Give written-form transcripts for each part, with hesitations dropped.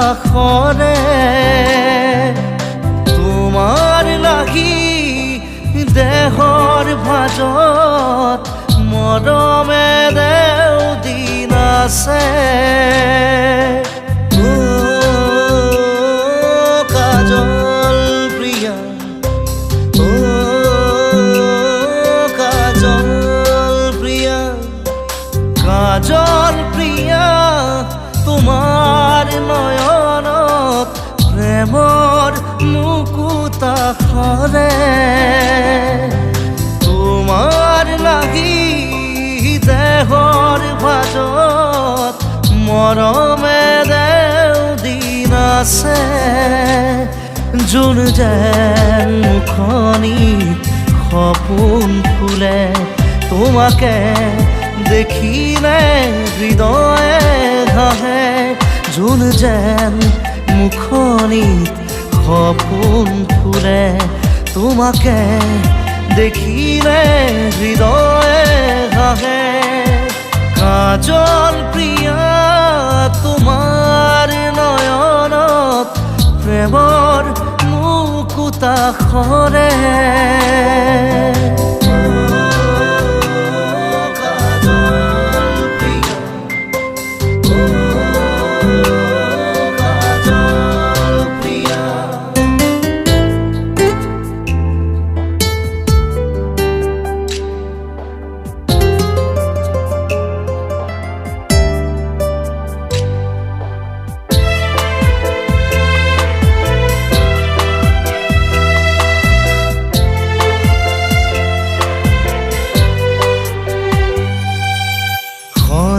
কাষৰে তোমাৰ লাগি দেহৰ ভাজত মৰমে দেও দিন আছে কাজল প্ৰিয়া কাজল প্ৰিয়া কাজল প্ৰিয়া তোমাৰ নয়নত প্ৰেমৰ মুকুতা সৰে তোমাৰ লাগি দেহৰ ভাজত মৰমে দেও দিন আছে যোন যেন মুখনিত সপোন ফুলে তোমাকে দেখিলে হৃদয়ে ঘাহে যোন যেন মুখনিত সপোন ফুলে তোমাকে দেখিলে হৃদয়ে ঘাহে কাজল প্ৰিয়া তোমাৰ নয়নত প্ৰেমৰ মুকুতা সৰে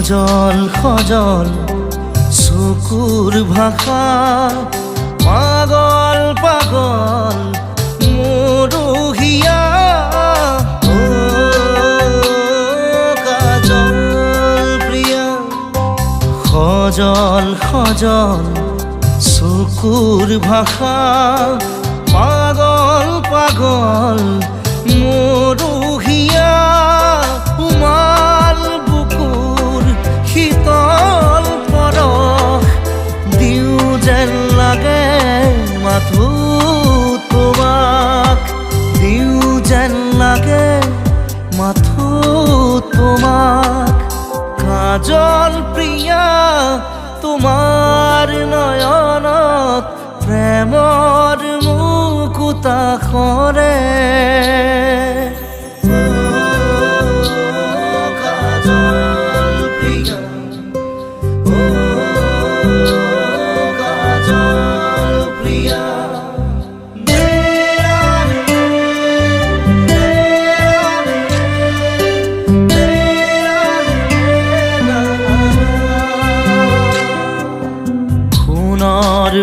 সজল সজল চকুৰ ভাষা পাগল পাগল মৰুহিয়া কাজল প্ৰিয়া সজল সজল চকুৰ ভাষা পাগল পাগল মৰুহিয়া উমাল শীতল পৰশ দিও যেন লাগে মাথো তোমাক দিও যেন লাগে মাথো তোমাক কাজল প্ৰিয়া তোমাৰ নয়নত প্ৰেমৰ মুকুতা সৰে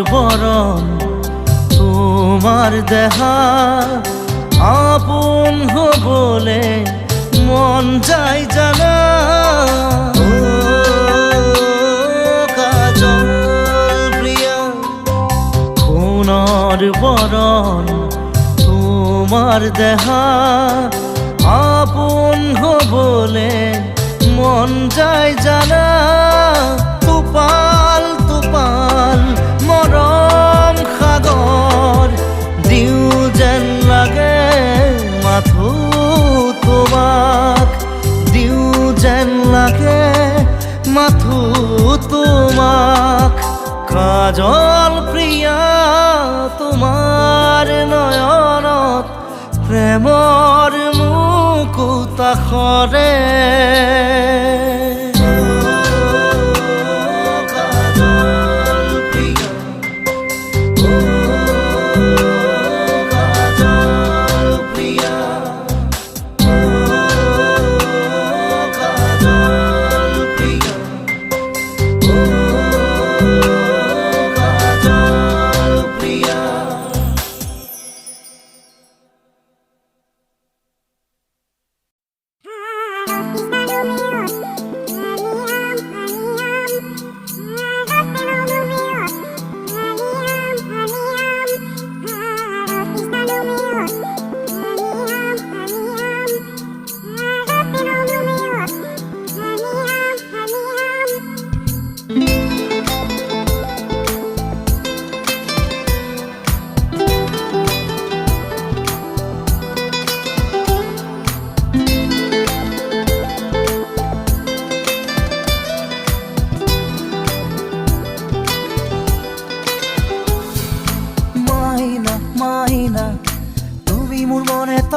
বৰণ তোমাৰ দেহা আপোন হবলে মন যায় জানা কাজল প্ৰিয়া সোণৰ বৰণ তোমাৰ দেহা আপোন হবলে মন যায় জানা টোপাল টোপাল মৰম সাগৰ দিও যেন লাগে মাথো তোমাক দিও যেন লাগে মাথো তোমাক কাজল প্ৰিয়া তোমাৰ নয়নত প্ৰেমৰ মুকুতা সৰে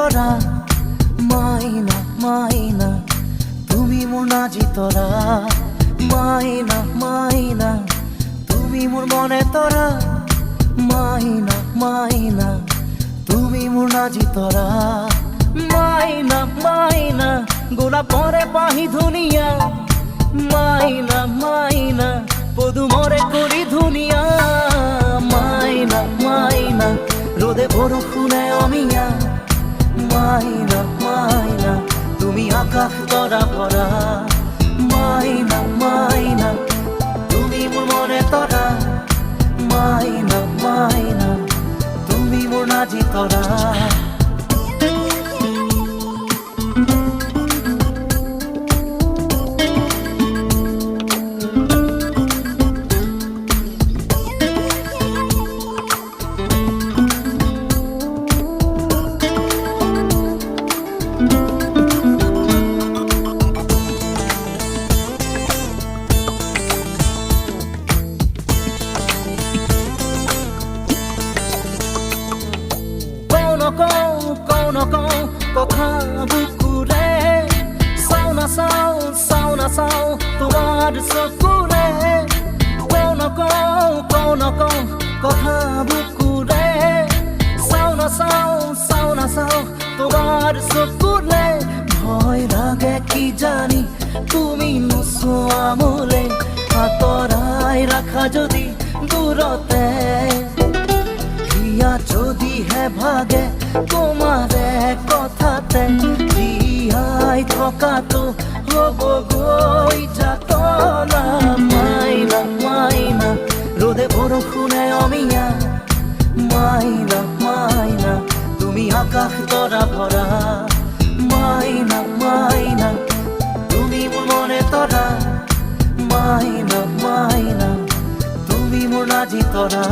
তৰা মাইনা মাইনা তুমি মোৰ নাজি তৰা মাইনা মাইনা তুমি মোৰ মনে তৰা মাইনা মাইনা তুমি মোৰ নাজি তৰা মাইনা মাইনা গোলাপৰে পাহি ধুনীয়া মাইনা মাইনা পদুমৰে কৰি ধুনীয়া মাইনা মাইনা ৰোদে বৰষুণে অমিয়া মাইনা মাইনা তুমি আকাশ তৰা ভৰা মাইনা মাইনা তুমি মোৰ মনে তৰা মাইনা মাইনা তুমি মোৰ নাজি তৰা কথা বুকুৰে চাও না চাও তোমাৰ চকুৰে কওঁ নকওঁ কথা বুকুৰে চাও না চাও তোমাৰ চকুৰে ভয় লাগে কি জানি তুমি নোচোৱা মোলে আঁতৰাই ৰাখা যদি দূৰতে যদিহে ভাগে তোমাৰে কথাতে জীয়াই থকাটো হ'ব গৈ যাতনা মাইনা মাইনা ৰ'দে বৰষুণে অমিয়া মাইনা মাইনা তুমি আকাশ তৰা ভৰা মাইনা মাইনা তুমি মোৰ মনে তৰা মাইনা মাইনা তুমি মোৰ নাজি তৰা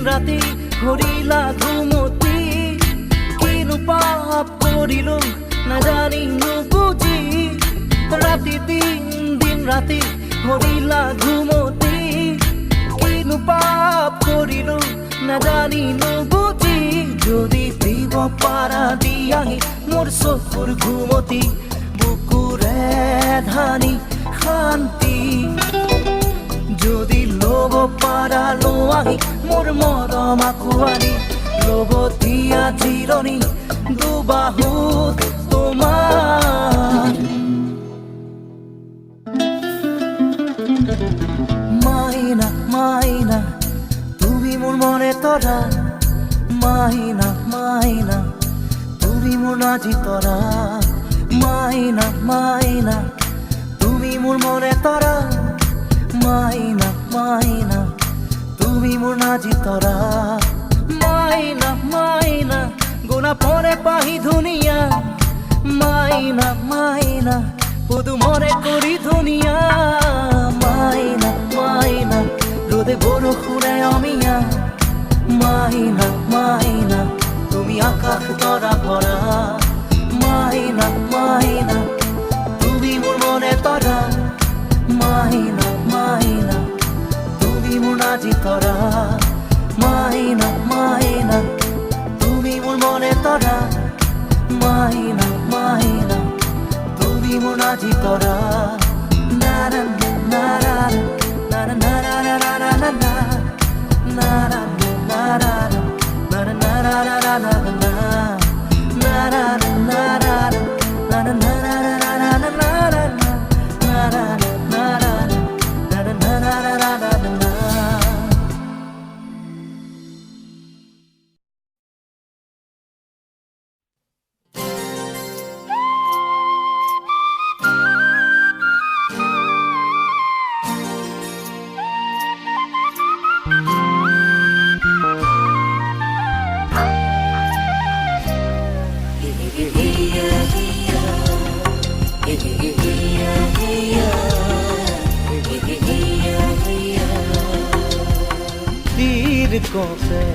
ৰাতি ঘূৰিলা ঘুমতি কিনো পাপ কৰিলো নাজানি নুবুজি ৰাতি দিন ৰাতি ঘূৰিলা ঘুমতি কিনো পাপ কৰিলো নাজানি নুবুজি যদি দিব পাৰা দিয়াহি মোৰ চকুৰ ঘুমতি বুকুৰে ধানি শান্তি যদি ল'ব পাৰা লোৱাহি মোৰ মৰম আঁকোৱালি ল'বতীয়া জিৰণি দুবাহুত তোমাৰ মাইনা মাইনা তুমি মোৰ মনে তৰা মাইনা মাইনা তুমি মোৰ নাজি তৰা মাইনা মাইনা তুমি মোৰ মনে তৰা মাইনা মাইনা তুমি মোৰ নাজি তৰা মাইনা মাইনা গোলাপৰে পাহি ধুনীয়া মাইনা মাইনা পদুমৰে কৰি ধুনীয়া মাইনা মাইনা ৰ'দে বৰষুণে অমিয়া মাইনা মাইনা তুমি আকাশ তৰা ভৰা মাইনা মাইনা তুমি মোৰ মনে তৰা মাইনা মাইনা তুমি মোৰ নাজি তৰা মাইনা মাইনা তুমি মোৰ মনে তৰা মাইনা মাইনা তুমি মোৰ নাজি তৰা নাৰা নাৰা নাৰা নাৰা নাৰা নাৰা নাৰা নাৰা নাৰা নাৰা নাৰা কপে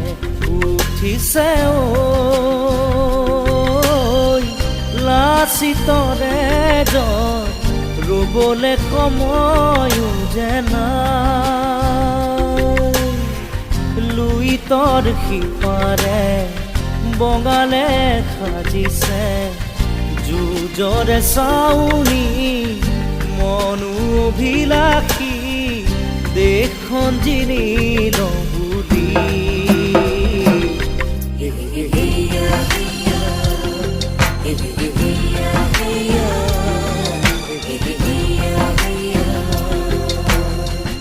উঠিছে ঐ লাচিতৰে জন ৰুবলে সময়ো যে নাই লুইতৰ সিপাৰে বঙালে সাজিছে যুঁজৰে চাউনি মনো অভিলাষী দেশখন জিনিল বুলি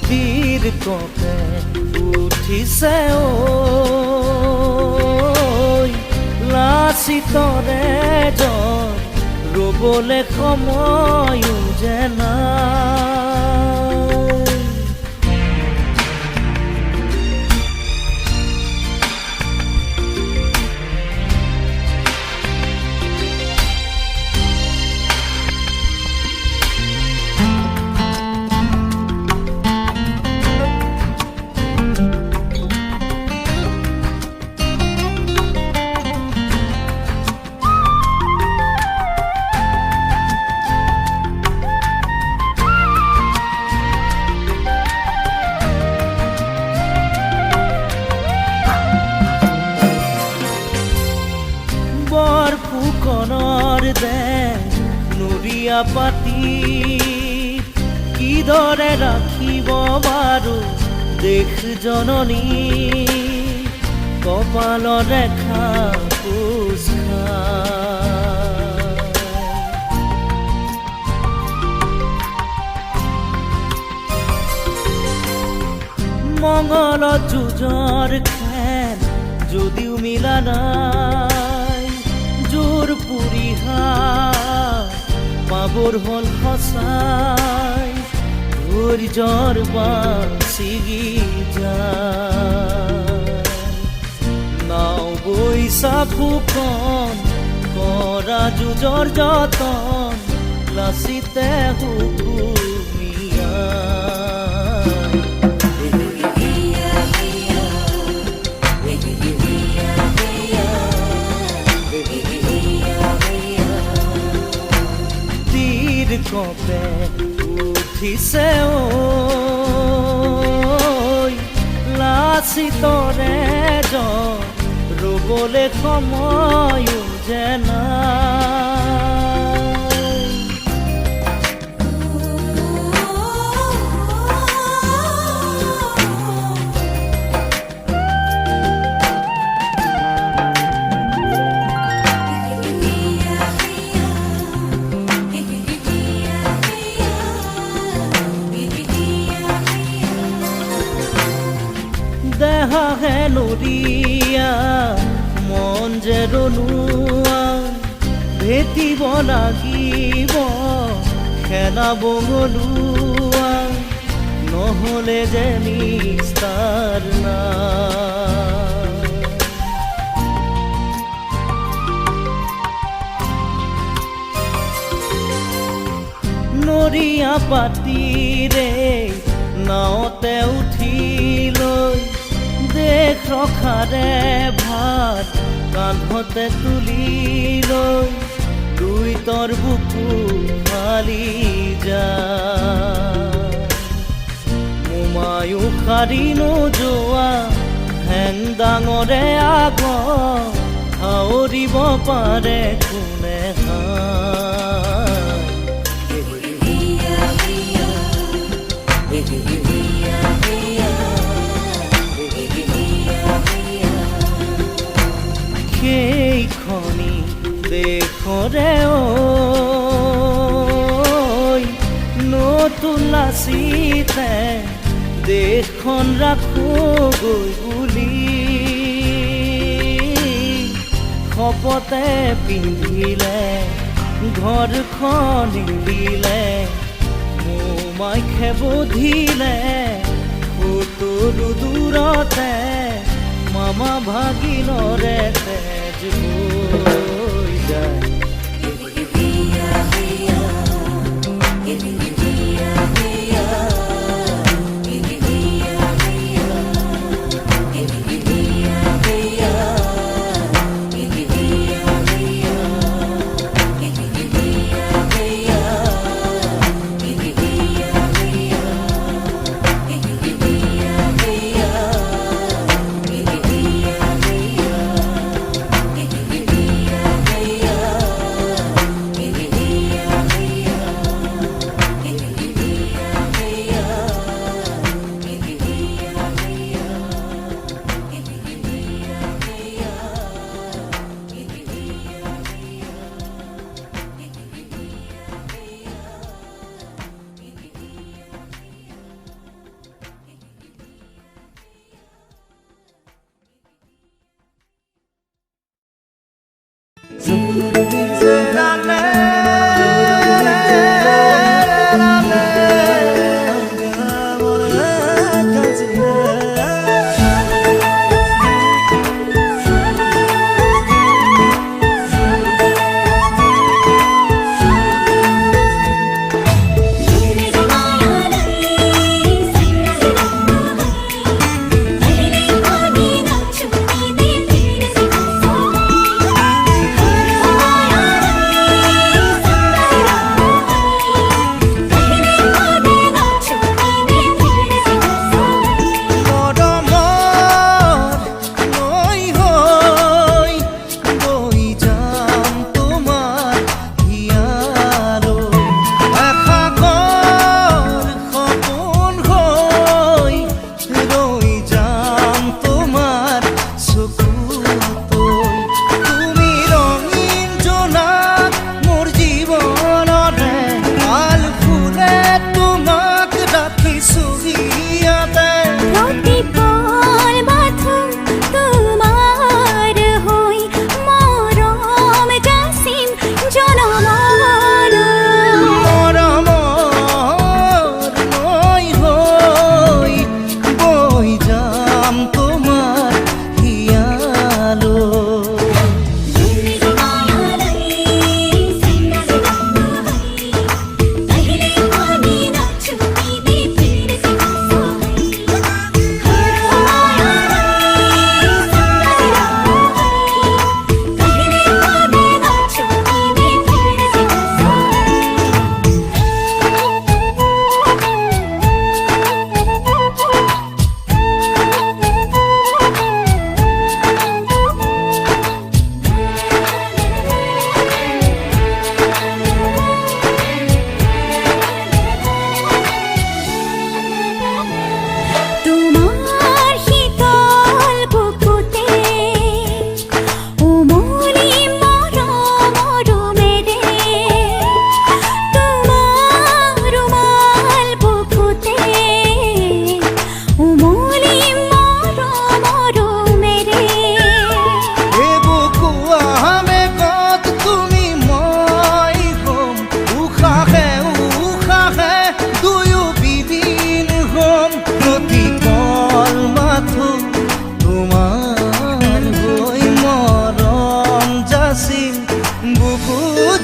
বীৰ কপে উঠিছে ঐ লাচিতৰে জন ৰুবলে সময়ো যে নাই ফুকনৰ দে নুৰিয়া পাতি কিদৰে ৰাখিব বাৰু দেশ জননী কপালৰ ৰেখা কোচ মঙ্গলত যুঁজৰ খেল যদিও মিলা নাই জোৰ পুৰিহা পাবৰ হ'ল সঁচাই ধৈৰ্যৰ বাছিগি যায় নাও বৈছা ফুকন কৰা যুঁজৰ যতন লাচিতে হুকুমিয়া কপে উঠিছে ঐ লাচিতৰে জন ৰুবলে সময়ো যে নাই দেহা হে নদীয়া মন যে ৰুণুৱা ভেটিব লাগিব খেলা বঙলুৱা নহ'লে যে নিস্তাৰ নাই নৰিয়া পাতিৰে নাওতে উঠি লৈ দেশ ৰখাৰে ভাত কান্ধতে তুলি লৈ লুইতৰ বুকু ফালি যায় মোমায়ো সাৰি নোযোৱা হেং ডাঙৰে আগ আৱৰিব পাৰে কোনে সেইখনি দেশৰে ঐ নতুন লাচিতে দেশখন ৰাখোগৈ বুলি শপতে পিন্ধিলে ঘৰখন এৰিলে মোমাই খেবধিলে সুতৰু দূৰতে মামা ভাগিনৰে তেজ হৈ যায়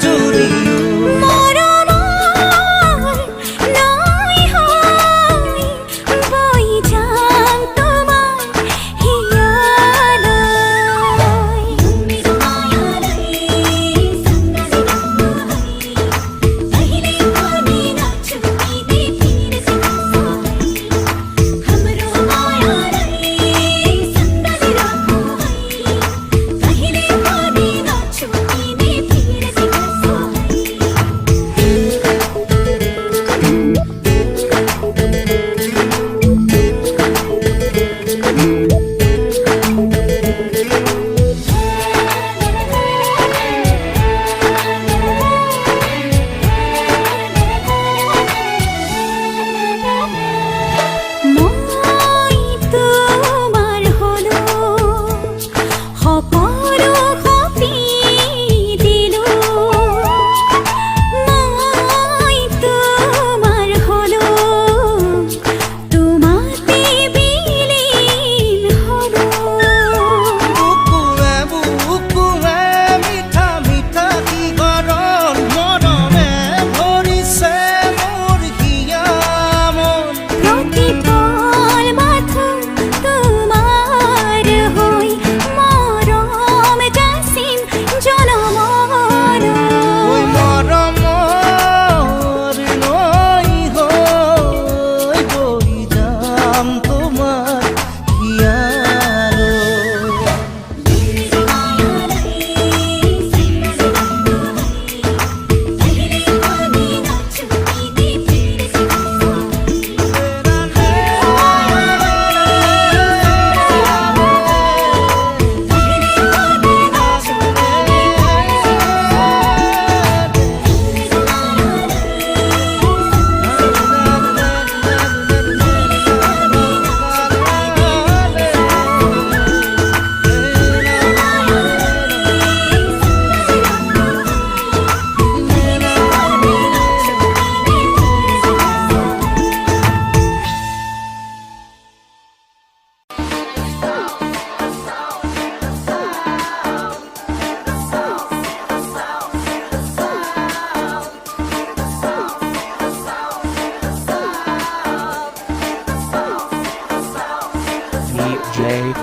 জুড়িও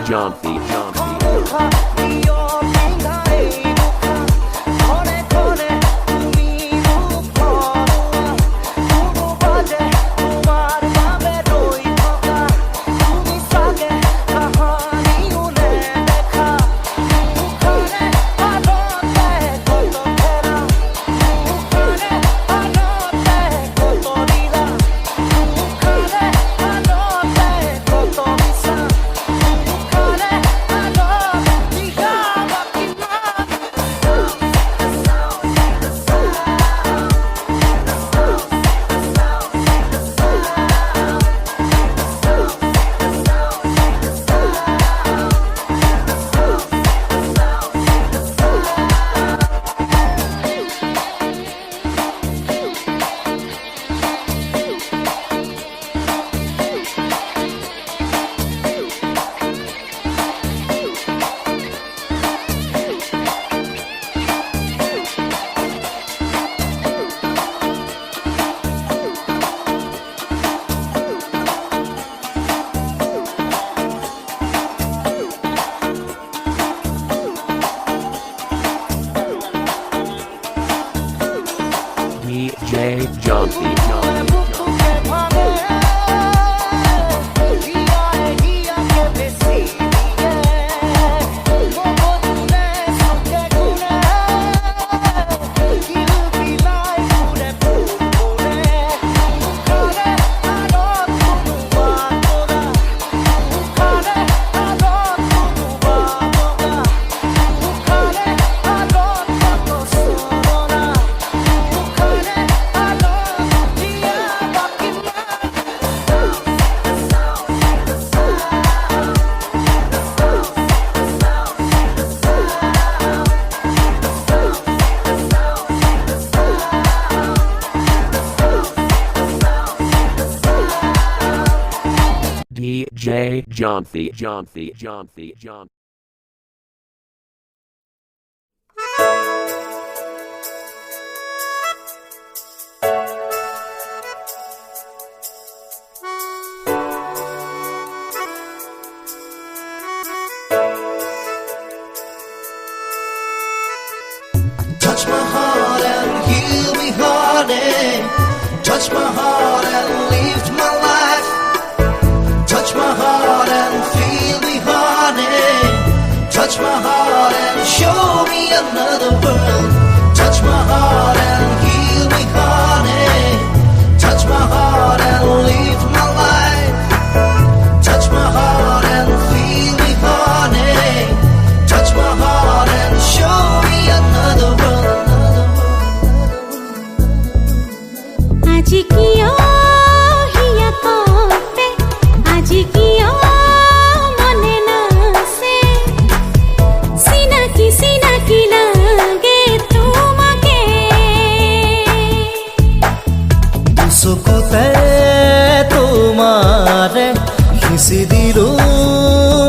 Jumpy. DJ Jumpy. DJ Jumpy. touch my heart and lift my life. Touch my heart and feel me, honey. Touch my heart and show me another world. Touch my heart and heal me, honey. Touch my heart and lift my life. Touch my heart and feel me, honey. Touch my heart and show me another world. আজি কিয় হিয়া কপে আজি কিয় মনে নাছে সিনাকি সিনাকি লাগে তোমাকে দুচকুতে তোমাৰে সিঁচি দিলো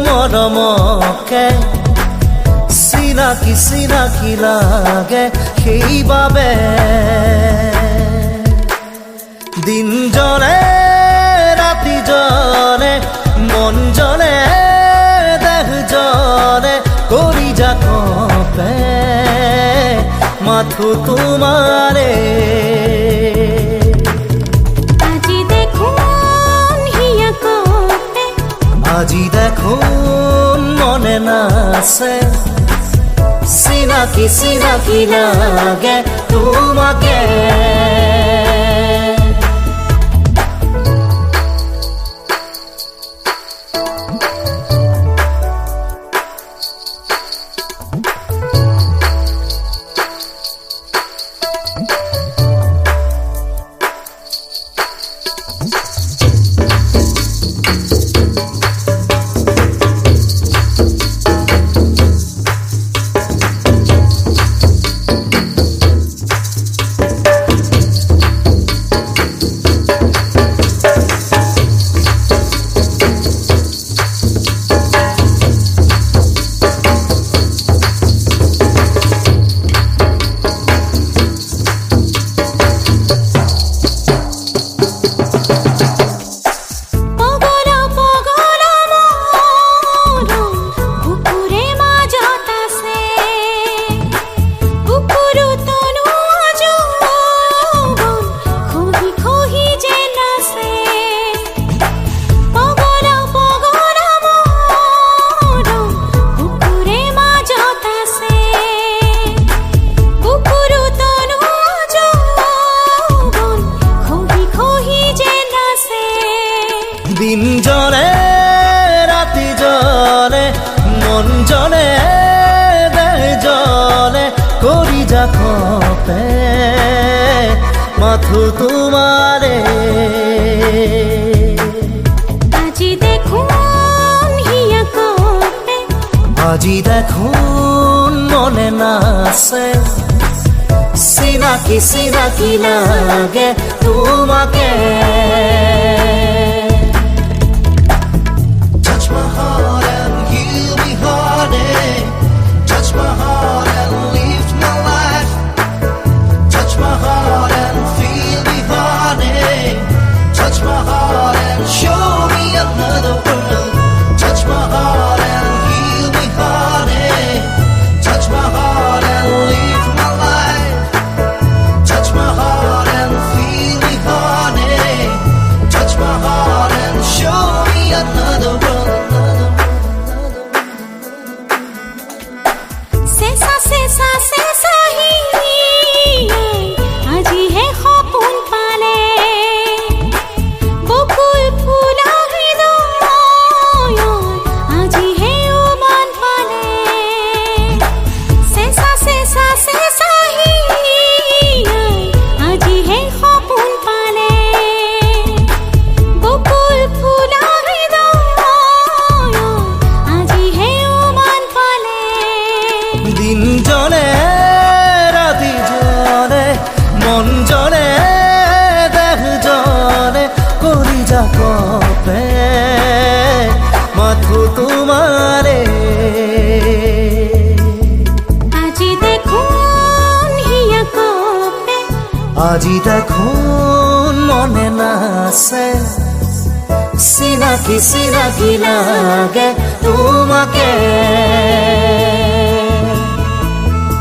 মৰমকে চিনাকি চিনাকি লাগে সেইবাবে দিন জলে ৰাতি জলে মন জলে দেহ জলে কৰি যা কপে মাথো তোমাৰে আজি দেখোন হিয়া কপে আজি দেখোন মনে নাছে চিনাকি চিনাকি লাগে তোমাকে দিন জলে রাতি জলে মন জলে দেহ জলে করি যা কপে মাথো তোমারে আজি দেখোন হিয়া কপে আজি দেখোন মনে নাছে চিনাকি চিনাকি লাগে তোমাকে Touch my heart and heal me, honey. Touch my heart and lift my life. Touch my heart and feel me, honey. Touch my heart and show me another world. Touch my heart and heal me, honey. Touch my heart and lift my life. Touch my heart and feel me, honey. Touch my heart and show me another world. Sesa sesa sesa hi আজি হে সপোন পালে বকুল ফুলা হৃদয় আজি হে উমান পালে sesa sesa sesa hi আজি হে সপোন পালে বকুল ফুলা হৃদয় আজি হে উমান পালে দিন জলে রাতি জলে মন জলে দেহ জলে করি যা কপে মাথো তোমারে আজি দেখোন হিয়া কপে আজি দেখোন মনে নাছে চিনাকি চিনাকি লাগে তোমাকে